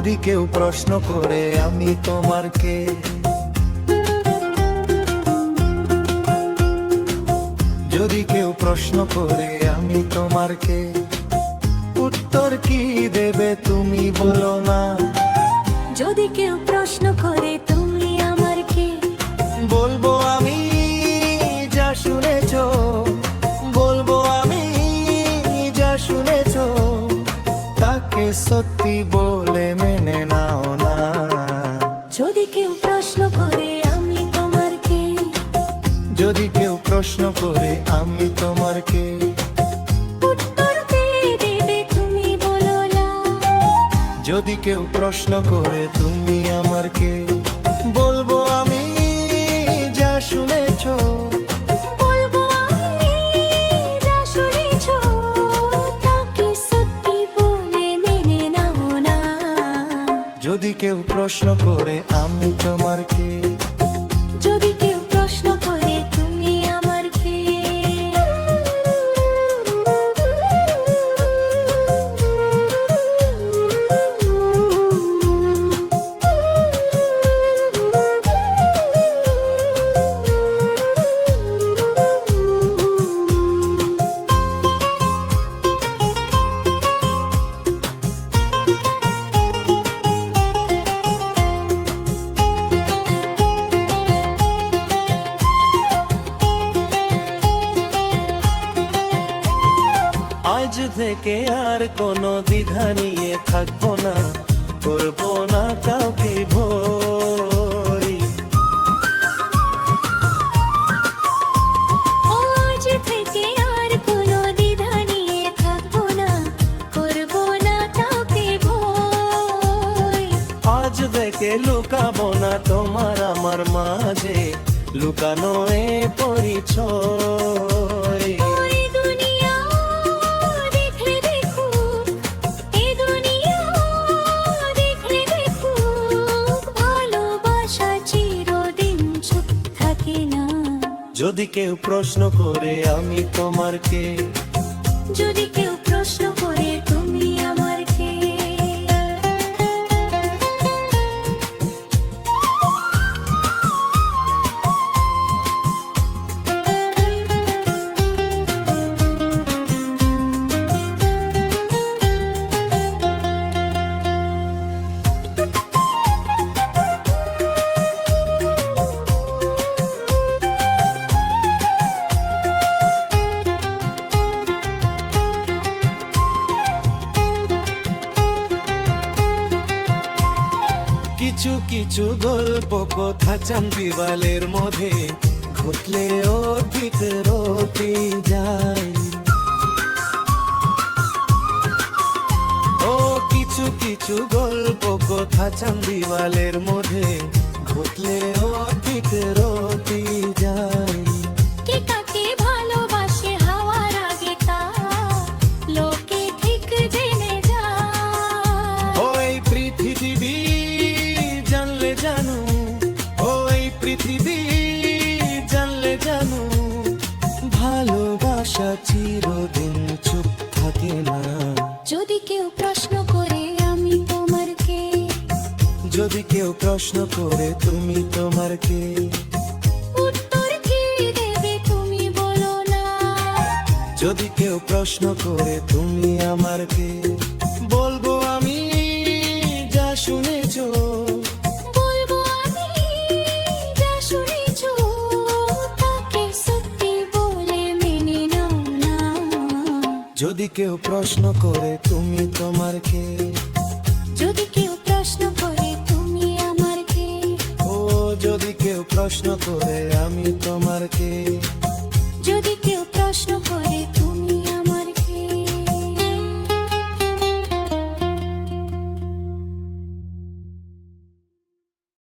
যদি কেউ প্রশ্ন করে আমি তোমার কে, যদি কেউ প্রশ্ন করে আমি তোমার কে, উত্তর কি দেবে তুমি বলো না। যদি কেউ প্রশ্ন করে তুমি আমার কে, বলবো আমি যা শুনেছো, বলবো আমি যা শুনেছো, তাকে সত্যি বলে মেনে নাও না। যদি কেউ প্রশ্ন করে আমি তোমার কে, যদি কেউ প্রশ্ন করে আমি তোমার কে, উত্তর দেবে তুমি বলো না। যদি কেউ প্রশ্ন করে তুমি আমার কে, বলবো আমি যা শুনেছো, বলবো আমি যা শুনেছো, তাকে সত্যি বলে মেনে নাও না। যদি কেউ প্রশ্ন করে আমি তোমার কে, যদি কেউ প্রশ্ন করে তুমি আমার কে। আজ থেকে আর কোনো দ্বিধা নিয়ে থাকবো না, করবো না কাউকে ভয়। আজ থেকে আর কোনো দ্বিধা নিয়ে থাকবো না, করবো না কাউকে ভয়। আজ থেকে লুকাবো না তোমার আমার মাঝে, লুকানো এ পরিচয়। ওই দুনিয়া দেখলে দেখুক, এই দুনিয়া দেখলে দেখুক, ভালোবাসা চিরদিন চুপ থাকে না। যদি কেউ প্রশ্ন করে আমি তোমার কে, যদি কেউ প্রশ্ন করে তুমি আমার কে। কিছু কিছু গল্প কথা চান্দিওয়ালের মধ্যে ঘটলে অতীত রতে যায়। ও কিছু কিছু গল্প কথা চান্দিওয়ালের মধ্যে ঘটলে অতীত রতে যায়। কে কাকে ভালোবাসে হওয়ার আগে তা লোকে ঠিক জেনে যায়। ওই পৃথিবী জানলে জানু, ওই পৃথিবী জানলে জানু, ভালোবাসা চিরদিন চুপ থাকে না। যদি কেউ প্রশ্ন করে আমি তোমার কে, যদি কেউ প্রশ্ন করে তুমি তোমার কে, উত্তর কি দেবে তুমি বলো না। যদি কেউ প্রশ্ন করে তুমি আমার কে, বলবো আমি যা শুনেছো, বলবো আমি যা শুনেছো, তাকে সত্যি বলে মেনে নাও না। যদি কেউ প্রশ্ন করে তুমি তোমার কে, যদি কেউ প্রশ্ন করে তুমি আমার কে, ও যদি কেউ প্রশ্ন করে আমি তোমার কে, যদি কেউ প্রশ্ন